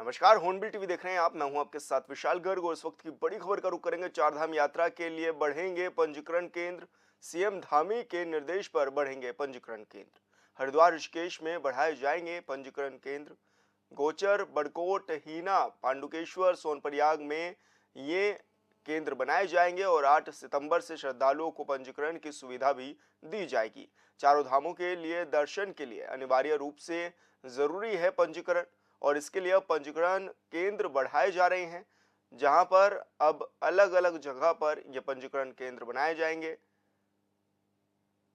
नमस्कार, hornbill TV देख रहे हैं आप। मैं हूं आपके साथ विशाल गर्ग और इस वक्त की बड़ी खबर का रुख करेंगे। चारधाम यात्रा के लिए बढ़ेंगे पंजीकरण केंद्र। सीएम धामी के निर्देश पर बढ़ेंगे पंजीकरण केंद्र। हरिद्वार ऋषिकेश में बढ़ाए जाएंगे पंजीकरण केंद्र। गोचर, बड़कोट, हीना, पांडुकेश्वर, सोनप्रयाग में ये केंद्र बनाए जाएंगे और 8 सितंबर से श्रद्धालुओं को पंजीकरण की सुविधा भी दी जाएगी। चारों धामों के लिए दर्शन के लिए अनिवार्य रूप से जरूरी है पंजीकरण और इसके लिए अब पंजीकरण केंद्र बढ़ाए जा रहे हैं, जहां पर अब अलग अलग जगह पर ये पंजीकरण केंद्र बनाए जाएंगे।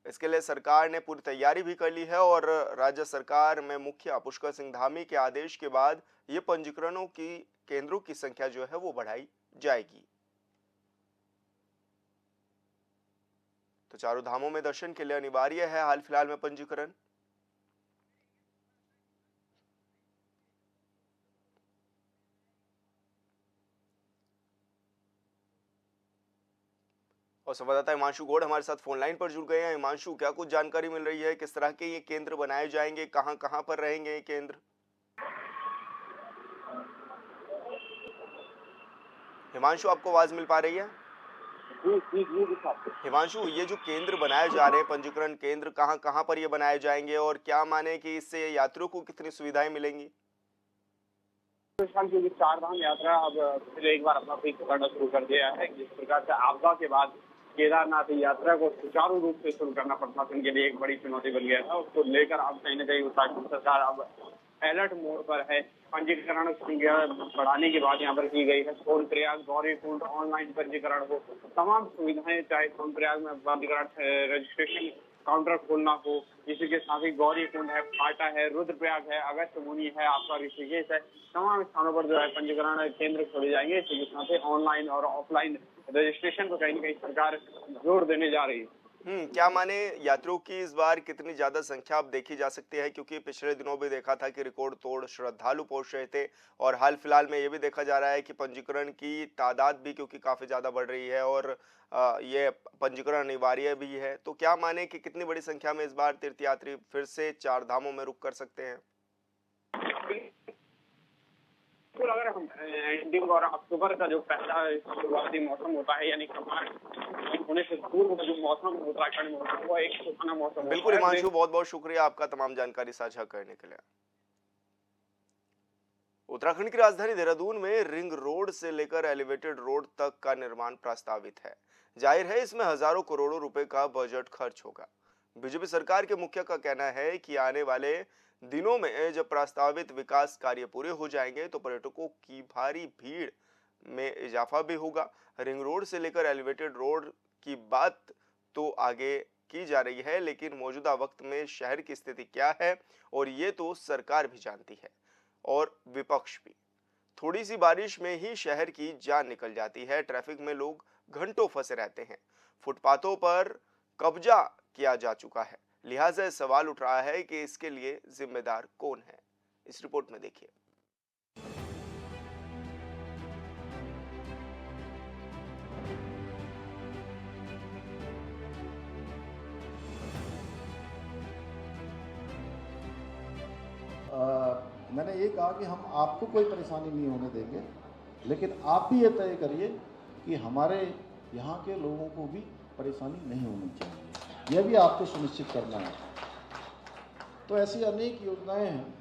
इसके लिए सरकार ने पूरी तैयारी भी कर ली है और राज्य सरकार में मुखिया पुष्कर सिंह धामी के आदेश के बाद ये पंजीकरणों की केंद्रों की संख्या जो है वो बढ़ाई जाएगी। तो चारों धामों में दर्शन के लिए अनिवार्य है हाल फिलहाल में पंजीकरण। और संवाददाता हिमांशु गौड़ हमारे साथ फोन लाइन पर जुड़ गए हैं। हिमांशु, क्या कुछ जानकारी मिल रही है, किस तरह के ये केंद्र बनाए जाएंगे, कहां कहां पर रहेंगे ये केंद्र? हिमांशु, आपको आवाज मिल पा रही है? जी जी जी जी साहब। हिमांशु, ये जो केंद्र बनाए जा रहे हैं पंजीकरण केंद्र, कहां कहां पर ये बनाए जाएंगे और क्या माने कि इससे यात्रियों को कितनी सुविधाएं मिलेंगी? क्योंकि चार धाम यात्रा अब फिर एक बार अपना पीक करना शुरू कर दिया है। जिस प्रकार से आपदा के बाद केदारनाथ यात्रा को सुचारू रूप से शुरू करना प्रशासन के लिए एक बड़ी चुनौती बन गया था, उसको लेकर अब कहीं न कहीं उत्तराखंड सरकार अब अलर्ट मोड पर है। पंजीकरण बढ़ाने की बात यहाँ पर की गई है। सोनप्रयाग, गौरीकुंड ऑनलाइन पंजीकरण हो, तमाम सुविधाएं, चाहे सोनप्रयाग में पंजीकरण रजिस्ट्रेशन काउंटर खोलना हो, इसी के साथ ही गौरीकुंड है, फाटा है, रुद्रप्रयाग है, अगस्त्य मुनि है, आपका ऋषिकेश है, तमाम स्थानों पर जो है पंजीकरण केंद्र खोले जाएंगे। इसी के साथ ही ऑनलाइन और ऑफलाइन रजिस्ट्रेशन को कहीं न कहीं सरकार जोर देने जा रही है। क्या माने यात्रियों की इस बार कितनी ज्यादा संख्या अब देखी जा सकती है, क्योंकि पिछले दिनों भी देखा था कि रिकॉर्ड तोड़ श्रद्धालु पहुंच रहे थे और हाल फिलहाल में ये भी देखा जा रहा है कि पंजीकरण की तादाद भी क्योंकि काफी ज्यादा बढ़ रही है और ये पंजीकरण अनिवार्य भी है। तो क्या माने कि कितनी बड़ी संख्या में इस बार तीर्थयात्री फिर से चार धामों में रुक कर सकते हैं? बिल्कुल, अगर हम एंडिंग और अक्टूबर का जो पहला शुरुआती मौसम होता है, यानी कमार होने से पूर्व का जो मौसम उत्तराखंड में होता है, वो एक सुहाना मौसम बिल्कुल होता है। हिमांशु, बहुत बहुत शुक्रिया आपका तमाम जानकारी साझा करने के लिए। उत्तराखंड की राजधानी देहरादून में रिंग रोड से लेकर एलिवेटेड रोड तक का निर्माण प्रस्तावित है। जाहिर है इसमें हजारों करोड़ों रुपए का बजट खर्च होगा। बीजेपी सरकार के मुखिया का कहना है कि आने वाले दिनों में जब प्रस्तावित विकास कार्य पूरे हो जाएंगे तो पर्यटकों की भारी भीड़ में इजाफा भी होगा। रिंग रोड से लेकर एलिवेटेड रोड की बात तो आगे की जा रही है, लेकिन मौजूदा वक्त में शहर की स्थिति क्या है और ये तो सरकार भी जानती है और विपक्ष भी। थोड़ी सी बारिश में ही शहर की जान निकल जाती है। ट्रैफिक में लोग घंटों फंसे रहते हैं। फुटपाथों पर कब्जा किया जा चुका है। लिहाजा सवाल उठ रहा है कि इसके लिए जिम्मेदार कौन है। इस रिपोर्ट में देखिए। मैंने ये कहा कि हम आपको कोई परेशानी नहीं होने देंगे, लेकिन आप भी ये तय करिए कि हमारे यहाँ के लोगों को भी परेशानी नहीं होनी चाहिए, यह भी आपको सुनिश्चित करना है। तो ऐसी अनेक योजनाएं हैं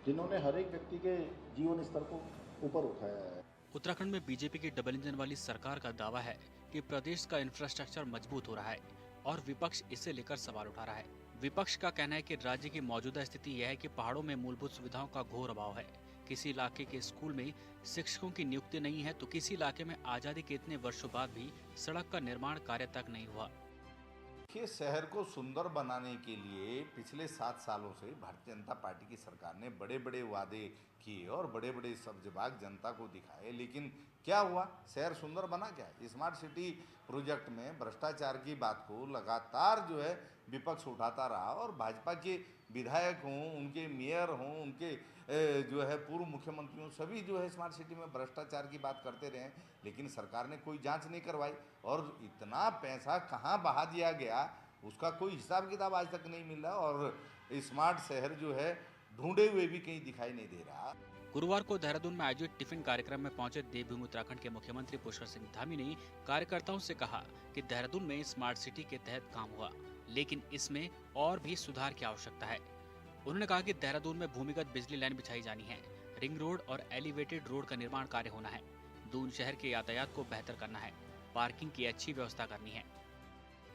जिन्होंने हर एक व्यक्ति के जीवन स्तर को ऊपर उठाया है। उत्तराखंड में बीजेपी की डबल इंजन वाली सरकार का दावा है कि प्रदेश का इंफ्रास्ट्रक्चर मजबूत हो रहा है और विपक्ष इसे लेकर सवाल उठा रहा है। विपक्ष का कहना है कि राज्य की मौजूदा स्थिति यह है कि पहाड़ों में मूलभूत सुविधाओं का घोर अभाव है। किसी इलाके के स्कूल में शिक्षकों की नियुक्ति नहीं है तो किसी इलाके में आजादी के इतने वर्षों बाद भी सड़क का निर्माण कार्य तक नहीं हुआ। देखिए, शहर को सुंदर बनाने के लिए पिछले 7 सालों से भारतीय जनता पार्टी की सरकार ने बड़े बड़े वादे किए और बड़े बड़े सब्जबाग जनता को दिखाए, लेकिन क्या हुआ? शहर सुंदर बना क्या? स्मार्ट सिटी प्रोजेक्ट में भ्रष्टाचार की बात को लगातार जो है विपक्ष उठाता रहा और भाजपा के विधायक हों, उनके मेयर हों, उनके जो है पूर्व मुख्यमंत्री हों, सभी जो है स्मार्ट सिटी में भ्रष्टाचार की बात करते रहे, लेकिन सरकार ने कोई जांच नहीं करवाई और इतना पैसा कहाँ बहा दिया गया उसका कोई हिसाब किताब आज तक नहीं मिल रहा और स्मार्ट शहर जो है ढूंढे हुए भी कहीं दिखाई नहीं दे रहा। गुरुवार को देहरादून में आयोजित टिफिन कार्यक्रम में पहुंचे देवभूमि उत्तराखंड के मुख्यमंत्री पुष्कर सिंह धामी ने कार्यकर्ताओं से कहा कि देहरादून में स्मार्ट सिटी के तहत काम हुआ, लेकिन इसमें और भी सुधार की आवश्यकता है। उन्होंने कहा कि देहरादून में भूमिगत बिजली लाइन बिछाई जानी है, रिंग रोड और एलिवेटेड रोड का निर्माण कार्य होना है, दून शहर के यातायात को बेहतर करना है, पार्किंग की अच्छी व्यवस्था करनी है।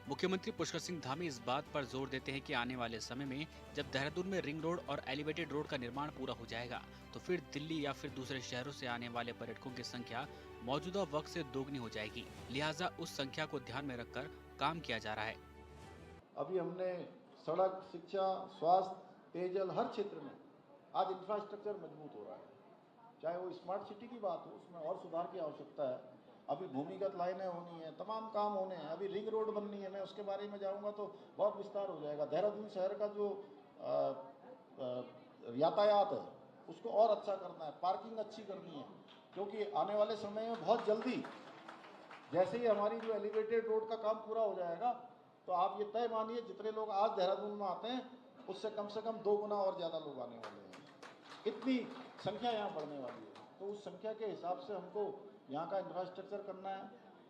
मुख्यमंत्री पुष्कर सिंह धामी इस बात पर जोर देते हैं कि आने वाले समय में जब देहरादून में रिंग रोड और एलिवेटेड रोड का निर्माण पूरा हो जाएगा तो फिर दिल्ली या फिर दूसरे शहरों से आने वाले पर्यटकों की संख्या मौजूदा वक्त से दोगुनी हो जाएगी। लिहाजा उस संख्या को ध्यान में रखकर काम किया जा रहा है। अभी हमने सड़क, शिक्षा, स्वास्थ्य, पेयजल हर क्षेत्र में आज इंफ्रास्ट्रक्चर मजबूत हो रहा है। चाहे वो स्मार्ट सिटी की बात हो, उसमें और सुधार की आवश्यकता है। अभी भूमिगत लाइनें होनी है, तमाम काम होने हैं, अभी रिंग रोड बननी है। मैं उसके बारे में जाऊंगा तो बहुत विस्तार हो जाएगा। देहरादून शहर का जो यातायात है उसको और अच्छा करना है, पार्किंग अच्छी करनी है, क्योंकि आने वाले समय में बहुत जल्दी जैसे ही हमारी जो एलिवेटेड रोड का काम पूरा हो जाएगा तो आप ये तय मानिए जितने लोग आज देहरादून में आते हैं उससे कम 2 गुना और ज़्यादा लोग आने वाले हैं। इतनी संख्या यहाँ बढ़ने वाली है, तो उस संख्या के हिसाब से हमको यहाँ का इंफ्रास्ट्रक्चर करना है,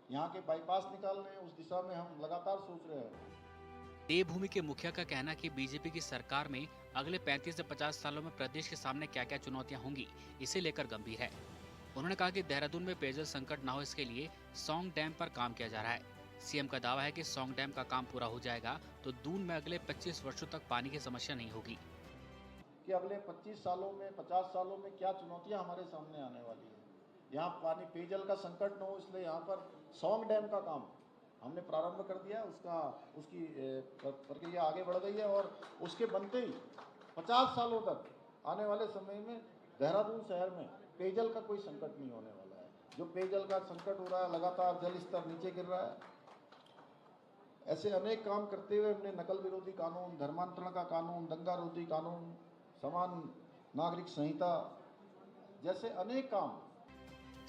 यहाँ के बाईपास निकालने हैं। उस दिशा में हम लगातार सोच रहे हैं। देवभूमि के मुखिया का कहना है कि बीजेपी की सरकार में अगले 35 से 50 सालों में प्रदेश के सामने क्या क्या चुनौतियां होंगी, इसे लेकर गंभीर है। उन्होंने कहा कि देहरादून में पेयजल संकट न हो, इसके लिए सौंग डैम पर काम किया जा रहा है। सीएम का दावा है कि सौंग डैम का काम पूरा हो जाएगा तो दून में अगले 25 वर्षों तक पानी की समस्या नहीं होगी। कि अगले 25 सालों में, 50 सालों में क्या चुनौतियां हमारे सामने आने वाली है। यहाँ पानी, पेयजल का संकट न हो, इसलिए यहाँ पर सौंग डैम का काम हमने प्रारंभ कर दिया। उसकी प्रक्रिया आगे बढ़ गई है और उसके बनते ही 50 सालों तक आने वाले समय में देहरादून शहर में पेयजल का कोई संकट नहीं होने वाला है। जो पेयजल का संकट हो रहा है, लगातार जल स्तर नीचे गिर रहा है। ऐसे अनेक काम करते हुए हमने नकल विरोधी कानून, धर्मांतरण का कानून, दंगा रोधी कानून, समान नागरिक संहिता जैसे अनेक काम।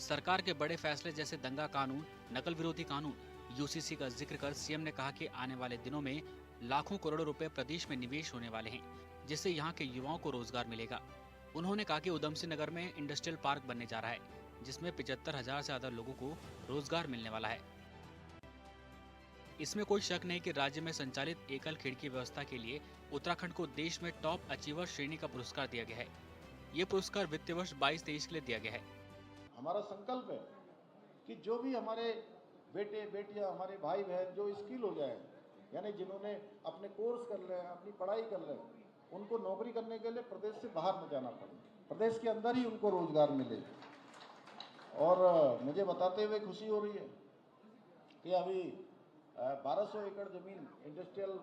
सरकार के बड़े फैसले जैसे दंगा कानून, नकल विरोधी कानून, यूसीसी का जिक्र कर सीएम ने कहा कि आने वाले दिनों में लाखों करोड़ों रुपए प्रदेश में निवेश होने वाले हैं, जिससे यहाँ के युवाओं को रोजगार मिलेगा। उन्होंने कहा कि उधमसिंह नगर में इंडस्ट्रियल पार्क बनने जा रहा है, जिसमें 75,000 से ज्यादा लोगों को रोजगार मिलने वाला है। इसमें कोई शक नहीं कि राज्य में संचालित एकल खिड़की व्यवस्था के लिए उत्तराखंड को देश में टॉप अचीवर श्रेणी का पुरस्कार दिया गया है। ये पुरस्कार वित्तीय वर्ष 22-23 के लिए दिया गया है। हमारा संकल्प है कि जो भी हमारे बेटे बेटियां, हमारे भाई बहन जो स्किल हो जाए, यानी जिन्होंने अपने कोर्स कर ले, अपनी पढ़ाई कर ले, उनको नौकरी करने के लिए प्रदेश से बाहर न जाना पड़े, प्रदेश के अंदर ही उनको रोजगार मिले। और मुझे बताते हुए खुशी हो रही है कि अभी 1200 एकड़ जमीन इंडस्ट्रियल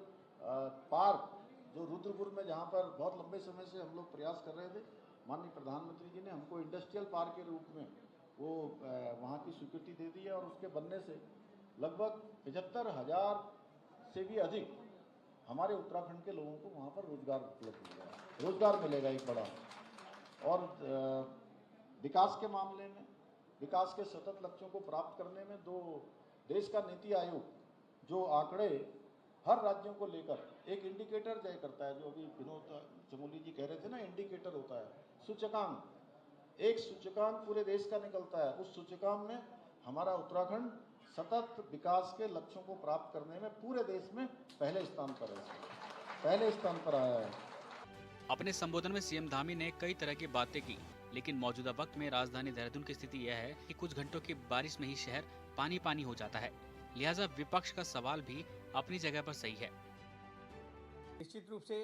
पार्क जो रुद्रपुर में, जहाँ पर बहुत लंबे समय से हम लोग प्रयास कर रहे थे, माननीय प्रधानमंत्री जी ने हमको इंडस्ट्रियल पार्क के रूप में वो वहाँ की स्वीकृति दे दी है और उसके बनने से लगभग 75,000 से भी अधिक हमारे उत्तराखंड के लोगों को वहाँ पर रोजगार उपलब्ध होगा, रोजगार मिलेगा एक बड़ा। और विकास के मामले में, विकास के सतत लक्ष्यों को प्राप्त करने में देश का नीति आयोग जो आंकड़े हर राज्यों को लेकर एक इंडिकेटर तय करता है, जो अभी विनोद चमोली जी कह रहे थे ना, इंडिकेटर होता है, सूचकांक, एक सूचकांक पूरे देश का निकलता है। उस सूचकांक में हमारा उत्तराखंड सतत विकास के लक्ष्यों को प्राप्त करने में पूरे देश में पहले स्थान पर है, पहले स्थान पर आया है। अपने संबोधन में सीएम धामी ने कई तरह की बातें की, लेकिन मौजूदा वक्त में राजधानी देहरादून की स्थिति यह है कि कुछ घंटों की बारिश में ही शहर पानी पानी हो जाता है। लिहाजा विपक्ष का सवाल भी अपनी जगह पर सही है। निश्चित रूप से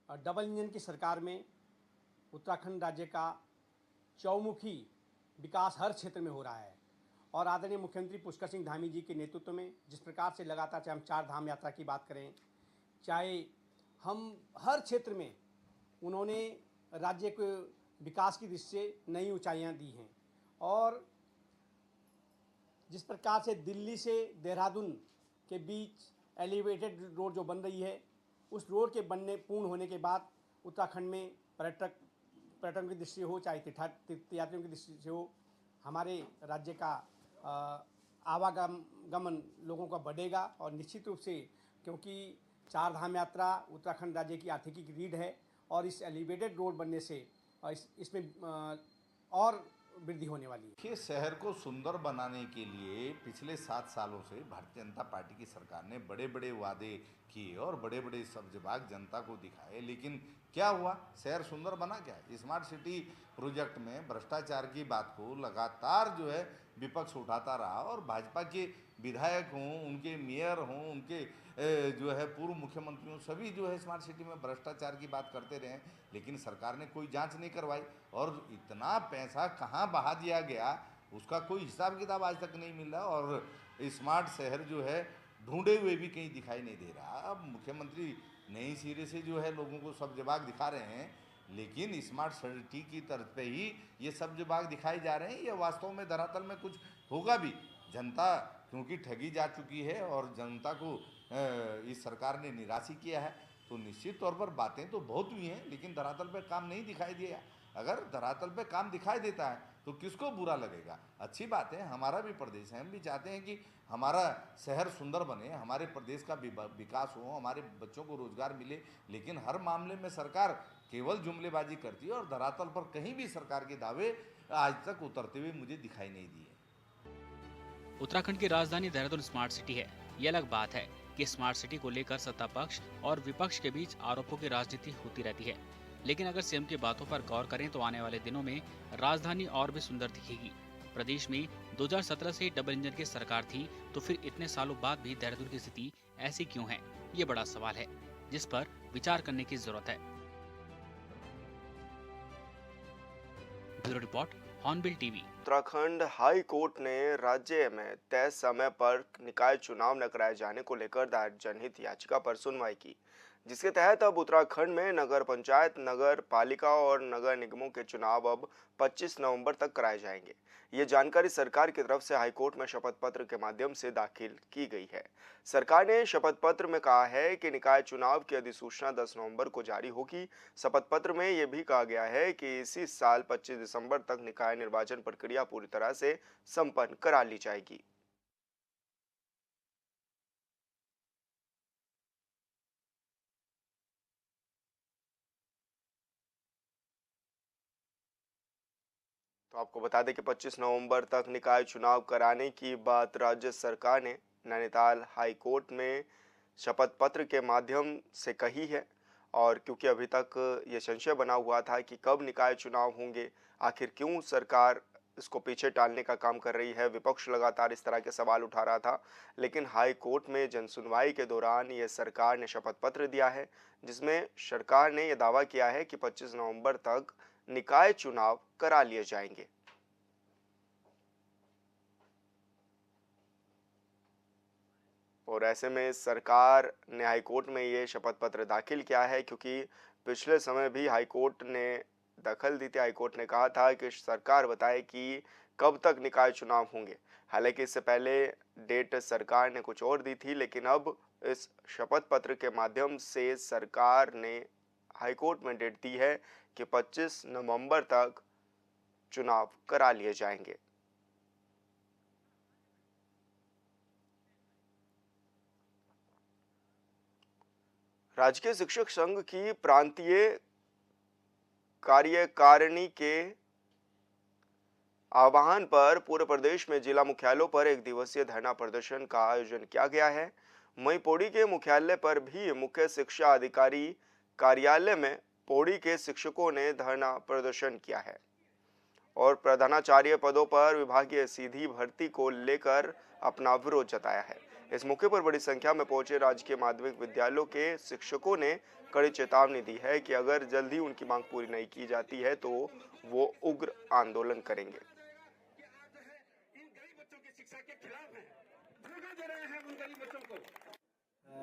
डबल इंजन की सरकार में उत्तराखंड राज्य का चौमुखी विकास हर क्षेत्र में हो रहा है और आदरणीय मुख्यमंत्री पुष्कर सिंह धामी जी के नेतृत्व में जिस प्रकार से लगातार, चाहे हम 4 धाम यात्रा की बात करें, चाहे हम हर क्षेत्र में उन्होंने राज्य को विकास की दृष्टि से नई ऊंचाइयां दी हैं। और जिस प्रकार से दिल्ली से देहरादून के बीच एलिवेटेड रोड जो बन रही है, उस रोड के पूर्ण होने के बाद उत्तराखंड में पर्यटन की दृष्टि हो, चाहे तीर्थयात्रियों की दृष्टि से हो, हमारे राज्य का आवागमन लोगों का बढ़ेगा। और निश्चित रूप से क्योंकि 4 धाम यात्रा उत्तराखंड राज्य की आर्थिकी की रीढ़ है और इस एलिवेटेड रोड बनने से इसमें और वृद्धि होने वाली है। देखिए, शहर को सुंदर बनाने के लिए पिछले 7 सालों से भारतीय जनता पार्टी की सरकार ने बड़े बड़े वादे किए और बड़े बड़े सब्जबाग जनता को दिखाए, लेकिन क्या हुआ? शहर सुंदर बना क्या? स्मार्ट सिटी प्रोजेक्ट में भ्रष्टाचार की बात को लगातार जो है विपक्ष उठाता रहा और भाजपा के विधायक हों, उनके मेयर हों, उनके जो है पूर्व मुख्यमंत्री हों, सभी जो है स्मार्ट सिटी में भ्रष्टाचार की बात करते रहे, लेकिन सरकार ने कोई जांच नहीं करवाई और इतना पैसा कहाँ बहा दिया गया उसका कोई हिसाब किताब आज तक नहीं मिल रहा और स्मार्ट शहर जो है ढूंढे हुए भी कहीं दिखाई नहीं दे रहा। अब मुख्यमंत्री नई सिरे से जो है लोगों को सब जवाब दिखा रहे हैं, लेकिन स्मार्ट सिटी की तर्ज पे ही ये सब जवाब दिखाए जा रहे हैं। ये वास्तव में धरातल में कुछ होगा भी? जनता क्योंकि ठगी जा चुकी है और जनता को इस सरकार ने निराश ही किया है, तो निश्चित तौर पर बातें तो बहुत हुई हैं, लेकिन धरातल पे काम नहीं दिखाई दिया। अगर धरातल पे काम दिखाई देता है तो किसको बुरा लगेगा? अच्छी बात है, हमारा भी प्रदेश है, हम भी चाहते हैं कि हमारा शहर सुंदर बने, हमारे प्रदेश का विकास हो, हमारे बच्चों को रोजगार मिले, लेकिन हर मामले में सरकार केवल जुमलेबाजी करती है और धरातल पर कहीं भी सरकार के दावे आज तक उतरते हुए मुझे दिखाई नहीं दिए। उत्तराखंड की राजधानी देहरादून स्मार्ट सिटी है। ये अलग बात है कि स्मार्ट सिटी को लेकर सत्ता पक्ष और विपक्ष के बीच आरोपों की राजनीति होती रहती है, लेकिन अगर सीएम की बातों पर गौर करें तो आने वाले दिनों में राजधानी और भी सुंदर दिखेगी। प्रदेश में 2017 से डबल इंजन की सरकार थी, तो फिर इतने सालों बाद भी देहरादून की स्थिति ऐसी क्यों है? ये बड़ा सवाल है जिस पर विचार करने की जरूरत है। Bureau report, hornbill TV. Uttarakhand high court ने राज्य में तय समय पर निकाय चुनाव न कराए जाने को लेकर दायर जनहित याचिका पर सुनवाई की, जिसके तहत अब उत्तराखंड में नगर पंचायत, नगर पालिका और नगर निगमों के चुनाव अब 25 नवंबर तक कराए जाएंगे। ये जानकारी सरकार की तरफ से हाईकोर्ट में शपथ पत्र के माध्यम से दाखिल की गई है। सरकार ने शपथ पत्र में कहा है कि निकाय चुनाव की अधिसूचना 10 नवंबर को जारी होगी। शपथ पत्र में यह भी कहा गया है कि इसी साल 25 दिसंबर तक निकाय निर्वाचन प्रक्रिया पूरी तरह से संपन्न करा ली जाएगी। तो आपको बता दें कि 25 नवंबर तक निकाय चुनाव कराने की बात राज्य सरकार ने नैनीताल हाई कोर्ट में शपथ पत्र के माध्यम से कही है। और क्योंकि अभी तक ये संशय बना हुआ था कि कब निकाय चुनाव होंगे, आखिर क्यों सरकार इसको पीछे टालने का काम कर रही है, विपक्ष लगातार इस तरह के सवाल उठा रहा था, लेकिन हाई कोर्ट में जनसुनवाई के दौरान ये सरकार ने शपथ पत्र दिया है, जिसमें सरकार ने यह दावा किया है कि 25 नवंबर तक निकाय चुनाव करा लिए जाएंगे। और ऐसे में सरकार ने हाईकोर्ट में ये शपथ पत्र दाखिल किया है, क्योंकि पिछले समय भी हाईकोर्ट ने दखल दी थी। हाईकोर्ट ने कहा था कि सरकार बताए कि कब तक निकाय चुनाव होंगे। हालांकि इससे पहले डेट सरकार ने कुछ और दी थी, लेकिन अब इस शपथ पत्र के माध्यम से सरकार ने हाईकोर्ट में डेट दी है कि 25 नवंबर तक चुनाव करा लिए जाएंगे। राजकीय शिक्षक संघ की प्रांतीय कार्यकारिणी के आह्वान पर पूरे प्रदेश में जिला मुख्यालयों पर एक दिवसीय धरना प्रदर्शन का आयोजन किया गया है। वहीं पौड़ी के मुख्यालय पर भी मुख्य शिक्षा अधिकारी कार्यालय में पौड़ी के शिक्षकों ने धरना प्रदर्शन किया है और प्रधानाचार्य पदों पर विभागीय सीधी भर्ती को लेकर अपना विरोध जताया है। इस मौके पर बड़ी संख्या में पहुंचे राजकीय माध्यमिक विद्यालयों के शिक्षकों ने कड़ी चेतावनी दी है कि अगर जल्द ही उनकी मांग पूरी नहीं की जाती है तो वो उग्र आंदोलन करेंगे।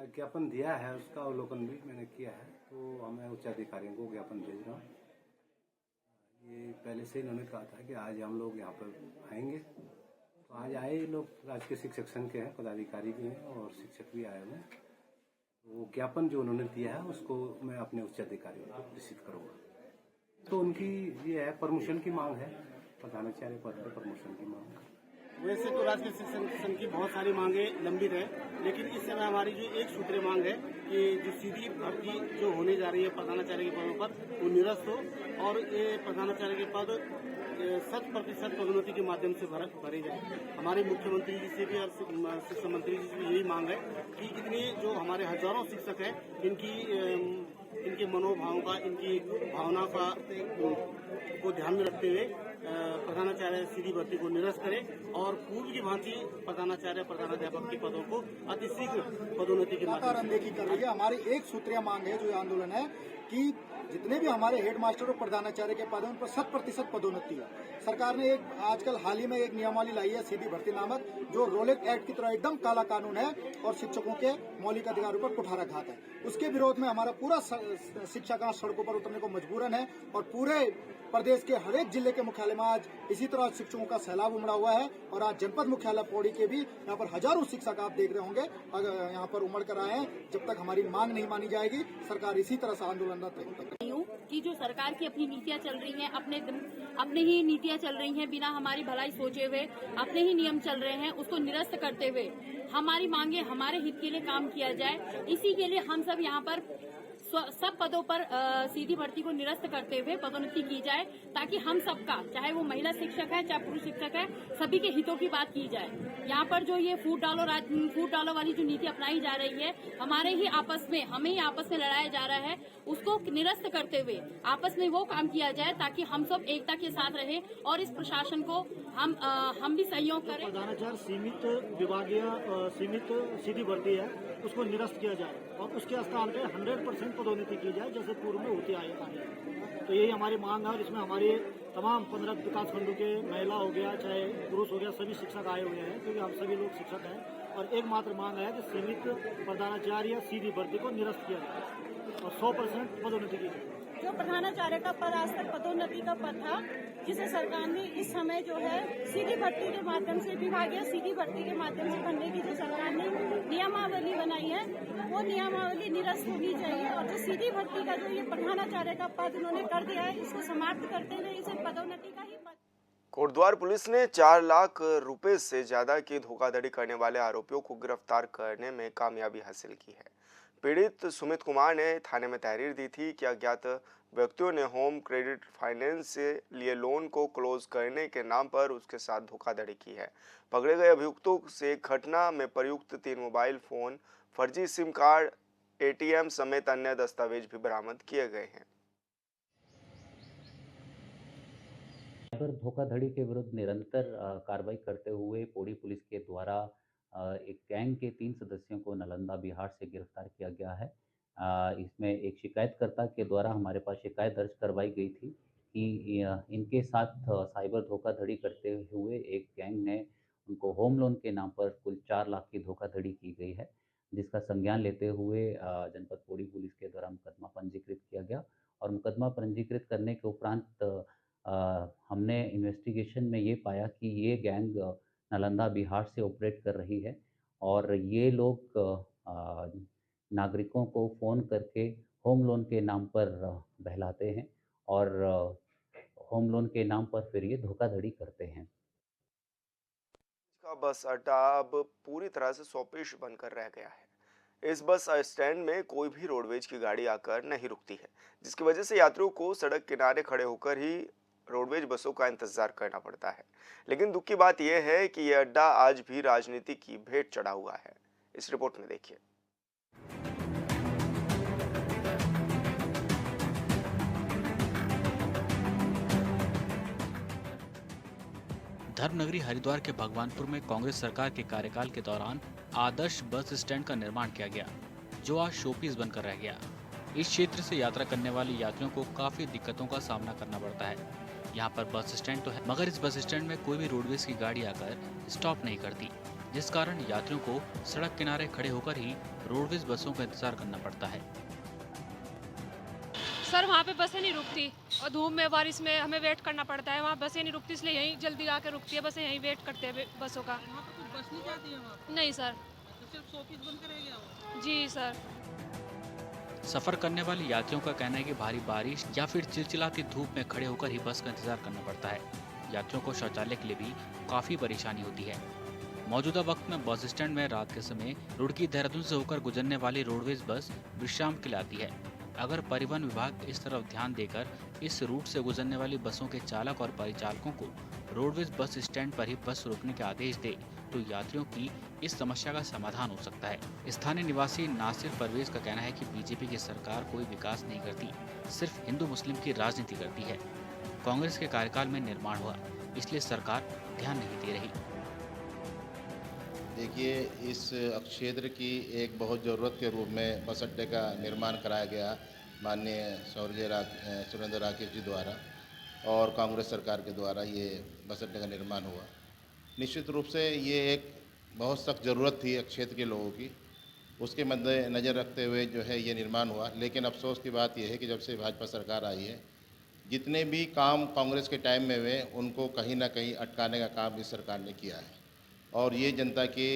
ज्ञापन दिया है, उसका अवलोकन भी मैंने किया है, तो हमें उच्च अधिकारियों को ज्ञापन भेज रहा हूँ। ये पहले से इन्होंने कहा था कि आज हम लोग यहाँ पर आएंगे, तो आज आए लोग। राजकीय शिक्षक संघ के हैं, पदाधिकारी भी हैं और शिक्षक भी आए हुए हैं। वो ज्ञापन जो उन्होंने दिया है उसको मैं अपने उच्च अधिकारियों को प्रेषित करूँगा। तो उनकी ये है, प्रमोशन की मांग है, प्रधानाचार्य पद पर प्रमोशन की मांग। वैसे तो राजकीय शिक्षक संघ की बहुत सारी मांगे लंबित है, लेकिन इस समय हमारी जो एक सूत्रीय मांग है कि जो सीधी भर्ती जो होने जा रही है प्रधानाचार्य के पदों पर वो निरस्त हो और ये प्रधानाचार्य के पद 100% पदोन्नति के माध्यम से भरे जाए। हमारे मुख्यमंत्री जी से भी और शिक्षा मंत्री जी से भी यही मांग है कि इतने जो हमारे हजारों शिक्षक हैं इनके मनोभावों का, इनकी भावना का को ध्यान में रखते हुए प्रधानाचार्य सीधी भर्ती को निरस्त करें और पूर्व की भांति प्रधानाचार्य प्रधानाध्यापक के पदों को अतिशीघ्र पदोन्नति के माध्यम से अनदेखी कर रही है। हमारी एक सूत्रीय मांग है जो आंदोलन है कि जितने भी हमारे हेडमास्टर और प्रधानाचार्य के पद हैं उन पर 100% पदोन्नति है। सरकार ने आजकल हाल ही में एक नियमावली लाई है सीधी भर्ती नामक, जो रोलेट एक्ट की तरह एकदम काला कानून है और शिक्षकों के मौलिक अधिकारों पर कुठाराघात है। उसके विरोध में हमारा पूरा शिक्षागण सड़कों पर उतरने को मजबूरन है और पूरे प्रदेश के हर एक जिले के मुख्यालय में आज इसी तरह शिक्षकों का सैलाब उमड़ा हुआ है और आज जनपद मुख्यालय पौड़ी के भी यहाँ पर हजारों शिक्षक आप देख रहे होंगे अगर यहाँ पर उमड़ कर आए हैं। जब तक हमारी मांग नहीं मानी जाएगी सरकार इसी तरह से आंदोलनरत रहेगी। कि जो सरकार की अपनी नीतियां चल रही हैं, अपने ही नीतियां चल रही हैं, बिना हमारी भलाई सोचे हुए अपने ही नियम चल रहे हैं, उसको निरस्त करते हुए हमारी मांगे हमारे हित के लिए काम किया जाए। इसी के लिए हम सब यहाँ पर सब पदों पर सीधी भर्ती को निरस्त करते हुए पदोन्नति की जाए, ताकि हम सबका, चाहे वो महिला शिक्षक है चाहे पुरुष शिक्षक है, सभी के हितों की बात की जाए। यहाँ पर जो ये फूट डालो वाली जो नीति अपनाई जा रही है, हमें ही आपस में लड़ाया जा रहा है, उसको निरस्त करते हुए आपस में वो काम किया जाए ताकि हम सब एकता के साथ रहे और इस प्रशासन को हम भी सहयोग करें। प्रधानाचार्य सीमित विभागीय सीमित सीधी भर्ती है उसको निरस्त किया जाए और उसके स्थान पे 100% पदोन्नति की जाए जैसे पूर्व में होती आई है। तो यही हमारी मांग है और इसमें हमारे तमाम 15 विकास खंडों के महिला हो गया चाहे पुरुष हो गया सभी शिक्षक आए हुए हैं, क्योंकि हम सभी लोग शिक्षक हैं और एकमात्र मांग है कि सीमित प्रधानाचार्य सीधी भर्ती को निरस्त किया जाए और 100% पदोन्नति की जाए। जो प्रधानाचार्य का पद आज तक पदोन्नति का पद था, जिसे सरकार ने इस समय जो है सीधी भर्ती के माध्यम से, विभागीय सीधी भर्ती के माध्यम से भरने की जो सरकार ने नियमावली बनाई है, वो नियमावली निरस्त होनी चाहिए और जो सीधी भर्ती का जो ये प्रधानाचार्य का पद उन्होंने कर दिया है, इसको समाप्त करते हुए इसे पदोन्नति का ही पद। कोटद्वार पुलिस ने 4 लाख रुपए से ज्यादा की धोखाधड़ी करने वाले आरोपियों को गिरफ्तार करने में कामयाबी हासिल की है। पीड़ित सुमित कुमार ने थाने में तहरीर दी थी कि अज्ञात व्यक्तियों ने होम क्रेडिट फाइनेंस से लिए लोन को क्लोज करने के नाम पर उसके साथ धोखाधड़ी की है। पकड़े गए अभियुक्तों से घटना में प्रयुक्त 3 मोबाइल फोन, फर्जी सिम कार्ड, एटीएम समेत अन्य दस्तावेज भी बरामद किए गए हैं। धोखाधड़ी के विरुद्ध निरंतर कार्रवाई करते हुए पौड़ी पुलिस के द्वारा एक गैंग के 3 सदस्यों को नालंदा बिहार से गिरफ्तार किया गया है। इसमें एक शिकायतकर्ता के द्वारा हमारे पास शिकायत दर्ज करवाई गई थी कि इनके साथ साइबर धोखाधड़ी करते हुए एक गैंग ने उनको होम लोन के नाम पर कुल 4 लाख की धोखाधड़ी की गई है, जिसका संज्ञान लेते हुए जनपद पौड़ी पुलिस के द्वारा मुकदमा पंजीकृत किया गया और मुकदमा पंजीकृत करने के उपरांत हमने इन्वेस्टिगेशन में ये पाया कि ये गैंग नालंदा बिहार से ऑपरेट कर रही है और ये लोग नागरिकों को फ़ोन करके होम लोन के नाम पर बहलाते हैं और होम लोन के नाम पर फिर ये धोखाधड़ी करते हैं। का बस अड्डा अब पूरी तरह से शॉपिश बनकर रह गया है। इस बस स्टैंड में कोई भी रोडवेज की गाड़ी आकर नहीं रुकती है, जिसकी वजह से यात्रियों को सड़क किनारे खड़े होकर ही रोडवेज बसों का इंतजार करना पड़ता है। लेकिन दुख की बात यह है कि यह अड्डा आज भी राजनीति की भेंट चढ़ा हुआ है। इस रिपोर्ट में देखिए। धर्मनगरी हरिद्वार के भगवानपुर में कांग्रेस सरकार के कार्यकाल के दौरान आदर्श बस स्टैंड का निर्माण किया गया, जो आज शोपीस बनकर रह गया। इस क्षेत्र से यात्रा करने वाले यात्रियों को काफी दिक्कतों का सामना करना पड़ता है। यहाँ पर बस स्टैंड तो है, मगर इस बस स्टैंड में कोई भी रोडवेज की गाड़ी आकर स्टॉप नहीं करती, जिस कारण यात्रियों को सड़क किनारे खड़े होकर ही रोडवेज बसों का इंतजार करना पड़ता है। सर वहाँ पे बसें नहीं रुकती और धूप में बारिश में हमें वेट करना पड़ता है। वहाँ बसें नहीं रुकती, इसलिए यहीं जल्दी आके रुकती है बसें, यहीं वेट करते हैं बसों का। वहाँ पर कुछ बस नहीं जाती है वहाँ? नहीं सर। तो सिर्फ शोपीस बन के रह गया वो? जी सर। सफर करने वाले यात्रियों का कहना है कि भारी बारिश या फिर चिलचिलाती धूप में खड़े होकर ही बस का इंतजार करना पड़ता है। यात्रियों को शौचालय के लिए भी काफी परेशानी होती है। मौजूदा वक्त में बस स्टैंड में रात के समय रुड़की देहरादून से होकर गुजरने वाली रोडवेज बस विश्राम के लिए आती है। अगर परिवहन विभाग इस तरफ ध्यान देकर इस रूट से गुजरने वाली बसों के चालक और परिचालकों को रोडवेज बस स्टैंड पर ही बस रोकने के आदेश दे तो यात्रियों की इस समस्या का समाधान हो सकता है। स्थानीय निवासी नासिर परवेज का कहना है कि बीजेपी की सरकार कोई विकास नहीं करती, सिर्फ हिंदू मुस्लिम की राजनीति करती है। कांग्रेस के कार्यकाल में निर्माण हुआ, इसलिए सरकार ध्यान नहीं दे रही। देखिए, इस क्षेत्र की एक बहुत ज़रूरत के रूप में बस अड्डे का निर्माण कराया गया माननीय स्वर्गीय सुरेंद्र राकेश जी द्वारा और कांग्रेस सरकार के द्वारा ये बस अड्डे का निर्माण हुआ। निश्चित रूप से ये एक बहुत सख्त ज़रूरत थी क्षेत्र के लोगों की, उसके मद्देनज़र रखते हुए जो है ये निर्माण हुआ। लेकिन अफसोस की बात यह है कि जब से भाजपा सरकार आई है, जितने भी काम कांग्रेस के टाइम में हुए उनको कहीं ना कहीं अटकाने का काम इस सरकार ने किया है और ये जनता की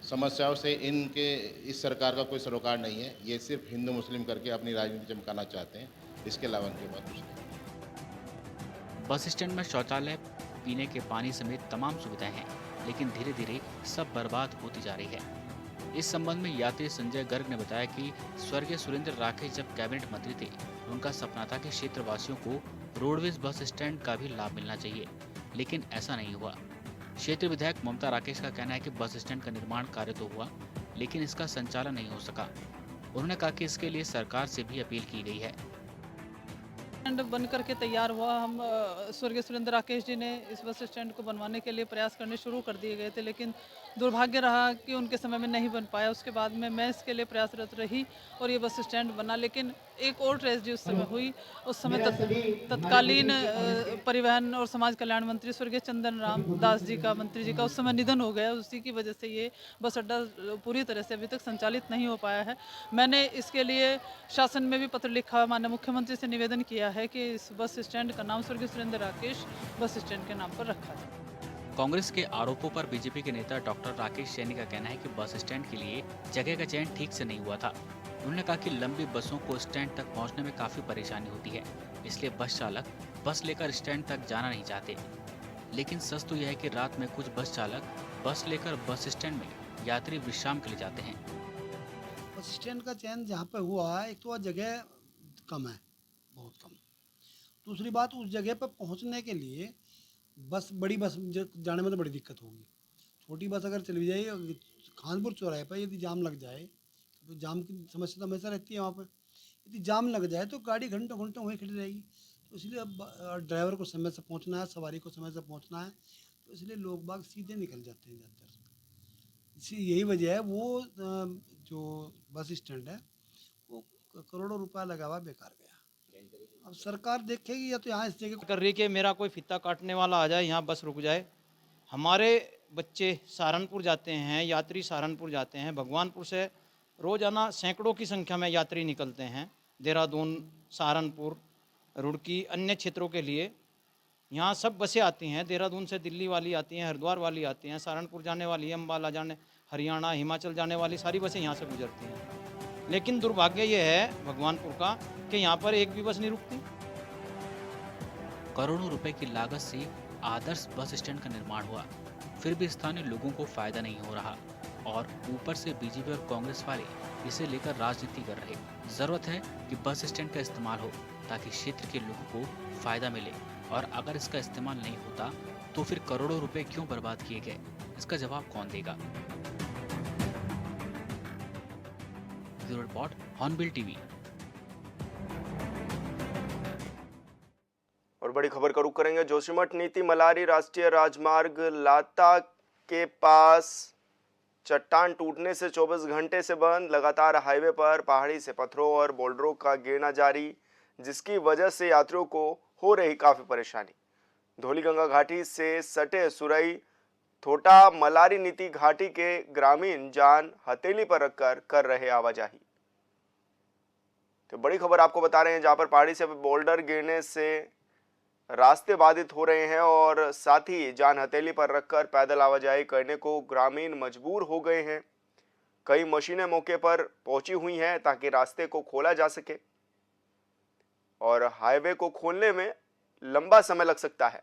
समस्याओं से इनके इस सरकार का कोई सरोकार नहीं है। ये सिर्फ हिंदू मुस्लिम करके अपनी राजनीति चमकाना चाहते हैं, इसके अलावा उनके बात कुछ नहीं। बस स्टैंड में शौचालय, पीने के पानी समेत तमाम सुविधाएं हैं, लेकिन धीरे धीरे सब बर्बाद होती जा रही है। इस संबंध में यात्री संजय गर्ग ने बताया कि स्वर्गीय सुरेंद्र राकेश जब कैबिनेट मंत्री थे, उनका सपना था कि क्षेत्रवासियों को रोडवेज बस स्टैंड का भी लाभ मिलना चाहिए, लेकिन ऐसा नहीं हुआ। क्षेत्र विधायक ममता राकेश का कहना है कि बस स्टैंड का निर्माण कार्य तो हुआ, लेकिन इसका संचालन नहीं हो सका। उन्होंने कहा कि इसके लिए सरकार से भी अपील की गई है। स्टैंड बन करके तैयार हुआ। हम स्वर्गीय सुरेंद्र राकेश जी ने इस बस स्टैंड को बनवाने के लिए प्रयास करने शुरू कर दिए गए थे, लेकिन दुर्भाग्य रहा कि उनके समय में नहीं बन पाया। उसके बाद में मैं इसके लिए प्रयासरत रही और ये बस स्टैंड बना। लेकिन एक और ट्रेजेडी उस समय हुई। उस समय तत्कालीन परिवहन और समाज कल्याण मंत्री स्वर्गीय चंदन राम दास जी का, मंत्री जी का उस समय निधन हो गया। उसी की वजह से ये बस अड्डा पूरी तरह से अभी तक संचालित नहीं हो पाया है। मैंने इसके लिए शासन में भी पत्र लिखा, माननीय मुख्यमंत्री से निवेदन किया है कि इस बस स्टैंड का नाम स्वर्गीय सुरेंद्र राकेश बस स्टैंड के नाम पर रखा जाए। कांग्रेस के आरोपों पर बीजेपी के नेता डॉक्टर राकेश सैनी का कहना है कि बस स्टैंड के लिए जगह का चयन ठीक से नहीं हुआ था। उन्होंने कहा कि लंबी बसों को स्टैंड तक पहुंचने में काफी परेशानी होती है, इसलिए बस चालक बस लेकर स्टैंड तक जाना नहीं चाहते। लेकिन सच तो यह है कि रात में कुछ बस चालक बस लेकर बस स्टैंड में यात्री विश्राम के लिए जाते हैं। बस स्टैंड का चयन जहाँ पे हुआ है, एक तो जगह कम है, बहुत कम। दूसरी बात, उस जगह पर पहुँचने के लिए बड़ी बस जाने में तो बड़ी दिक्कत होगी। छोटी बस अगर चली जाए खानपुर चौराहे पर, यदि जाम लग जाए तो जाम की समस्या तो हमेशा रहती है वहाँ पर। यदि जाम लग जाए तो गाड़ी घंटों घंटों वहीं खड़ी रहेगी। तो इसलिए अब ड्राइवर को समय से पहुँचना है, सवारी को समय से पहुँचना है, तो इसलिए लोग बाग सीधे निकल जाते हैं ज़्यादातर। इसी यही वजह है वो जो बस स्टैंड है वो करोड़ों रुपया लगा हुआ बेकार गया। अब सरकार देखेगी या तो यहाँ इस जगह कर रही कि मेरा कोई फीता काटने वाला आ जाए, यहाँ बस रुक जाए। हमारे बच्चे सहारनपुर जाते हैं, यात्री सहारनपुर जाते हैं। भगवानपुर से रोजाना सैकड़ों की संख्या में यात्री निकलते हैं देहरादून, सहारनपुर, रुड़की, अन्य क्षेत्रों के लिए। यहाँ सब बसें आती हैं। देहरादून से दिल्ली वाली आती हैं, हरिद्वार वाली आती हैं, सहारनपुर जाने वाली, अम्बाला जाने, हरियाणा, हिमाचल जाने वाली सारी बसें यहाँ से गुजरती हैं। लेकिन दुर्भाग्य ये है भगवानपुर का कि यहाँ पर एक भी बस नहीं रुकती। करोड़ों रुपए की लागत से आदर्श बस स्टैंड का निर्माण हुआ, फिर भी स्थानीय लोगों को फायदा नहीं हो रहा और ऊपर से बीजेपी और कांग्रेस वाले इसे लेकर राजनीति कर रहे। जरूरत है कि बस स्टैंड का इस्तेमाल हो ताकि क्षेत्र के लोगों को फायदा मिले, और अगर इसका इस्तेमाल नहीं होता तो फिर करोड़ों रुपए क्यों बर्बाद किए गए, इसका जवाब कौन देगा। Bureau report, hornbill TV. और बड़ी खबर का रुख करेंगे। जोशीमठ नीति मलारी राष्ट्रीय राजमार्ग लाता के पास चट्टान टूटने से 24 घंटे से बंद। लगातार हाईवे पर पहाड़ी से पत्थरों और बोल्डरों का गिरना जारी, जिसकी वजह से यात्रियों को हो रही काफी परेशानी। धौलीगंगा घाटी से सटे सुरई थोटा मलारी नीति घाटी के ग्रामीण जान हथेली पर रखकर कर रहे आवाजाही। तो बड़ी खबर आपको बता रहे हैं, जहां पर पहाड़ी से बोल्डर गिरने से रास्ते बाधित हो रहे हैं और साथ ही जान हथेली पर रखकर पैदल आवाजाही करने को ग्रामीण मजबूर हो गए हैं। कई मशीनें मौके पर पहुंची हुई हैं ताकि रास्ते को खोला जा सके, और हाईवे को खोलने में लंबा समय लग सकता है।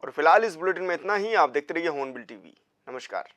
और फिलहाल इस बुलेटिन में इतना ही। आप देखते रहिए हॉर्नबिल टीवी। नमस्कार।